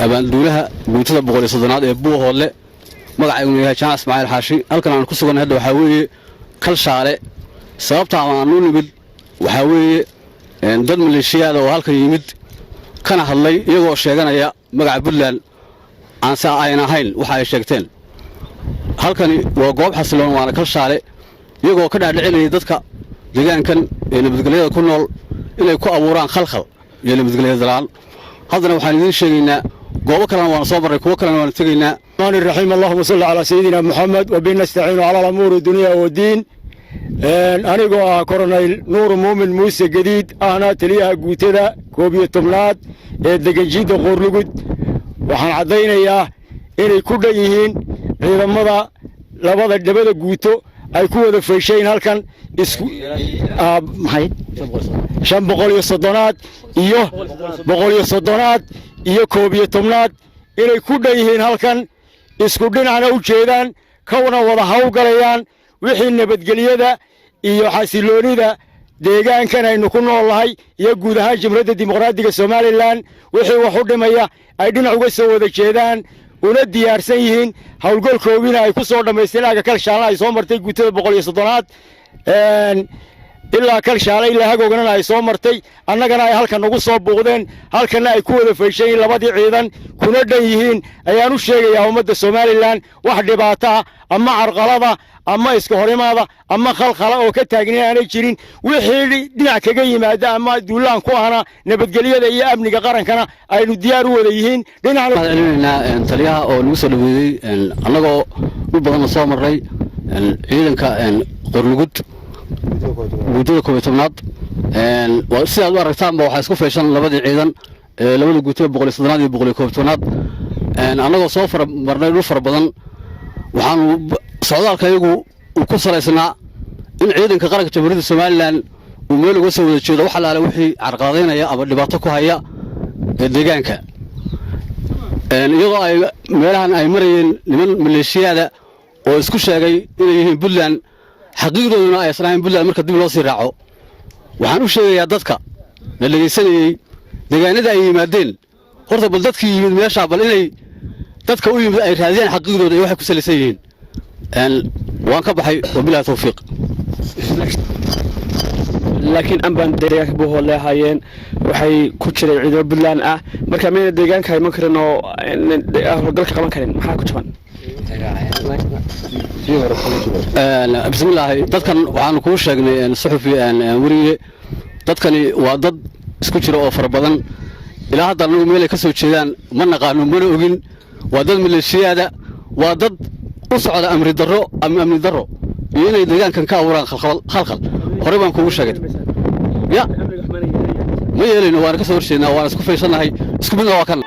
abaanduulaha guutada 130aad ee Buuhoodle magacaygu yahay Jaan Ismaaciil Xaashi halkan aan ku sugan hadda waxa weeye kalshaale sababta aan u nimid waxa weeye dad maleeshiyada oo halkan yimid kana hadlay iyagoo sheeganaya magaca Puntland aan saacayna ahayn waxa ay sheegteen halkani waa goob xasiloon waana kalshaale iyagoo ka dhaadhicinaya dadka deegaankan ee nabadgelyada ku nool inay ku abuuraan khalkhal iyo nabadgelyada dalaan haddana waxaan idin sheegaynaa goobo kalena waan soo maray kuwa kalena waan tagaynaa الرحمن الرحيم اللهم صل على سيدنا محمد وبنستعين على الأمور الدنيا والدين أنا كورنيل نور مؤمن موسى جديد أنا تليها جوتدا كوبية تمنات دجاجيد قرلقد وحن عدينا إياه إن كل يهين إذا مضى لبض الدبل جوتو أيكون في شيء هالكن هاي شام بقول يصدنات إيوه بقول يصدنات إيوه كوبية تمنات إن كل يهين هالكن isku dhinacna u jeedaan kawna wada hawgalayaan wixii nabadgelyada iyo xasiloonida deegaankan aynu ku noolahay iyo guud ahaan jamhuuriyadda dimuqraadiga Soomaaliland wixii wax u dhimaya ay dhinac uga soo wada jeedaan una diyaarsan yihiin hawlgalkoodina ay ku soo dhameysteen kalshaale ay soo martay guutada 130aad ilaa kalshaale ilaa hagoogana ay soo martay annagana ay halkan ugu soo buuqdeen halkana ay ku wada feeshay labadii ciidan kuna dhan yihiin ayaan u sheegayaa ummadda Soomaaliland wax dhibaato ama carqalada ama iska horimaada ama khalkhal oo ka taagnay aanay jirin wixii dhinac kaga yimaada ama duulaan ku ahna nabadgelyada iyo amniga qarankana aynu diyaar u wada yihiin dhinaca taliyaha oo lagu soo dhaweeyay annagoo u badan soo maray ciidanka qorlugud guutada 12aad waa sidaad u aragtaanba waxa isku feeshan labadii ciidan labada guutada 130aad iyo 112aad annagoo soo marnay dhul far badan waxaan socdaalkayagu ku salaysnaa in ciidanka qaranka jamhuuriyadda Soomaaliland uu meel uga soo wada jeedo waxa la wixii carqaladeynaya ama dhibaato ku haya deegaanka iyagoo ay meelahan ay marayeen niman maleeshiyada oo isku sheegay inay yihiin Puntland xaqiiqdooduna ay asnaan Puntland marka dib loo sii raaco waxaan u sheegayaa dadka la dhageysanayay deegaanada ay yimaadeen horta bal dadkii yimid meesha bal inay dadka u yimid ay raadiyaan xaqiiqdooda iyo waxay ku salaysan yihiin waan ka baxay wabillahi tawfiiq laakiin ambaan deegaanka Buuhoodle hayeen waxay ku jiray ciidan Puntland ah marka meena deegaanka ay ma karin oo hawlgalka qaban karin maxaa ku jaban بسم الله dadkan waxaan ku sheegnay suxufi wariye dadkani waa dad isku jira oo far badan ilaa hadda anagu meel ay ka soo jeedaan ma naqaano mana ogin waa dad maleeshiyada waa dad u socda amni darro iyo inay deegaankan ka abuuraan khalkhal hore baan kugu sheegay ya ma yeelino waan ka soo horjeednaa waan isku feeshanahay isku mid waa kan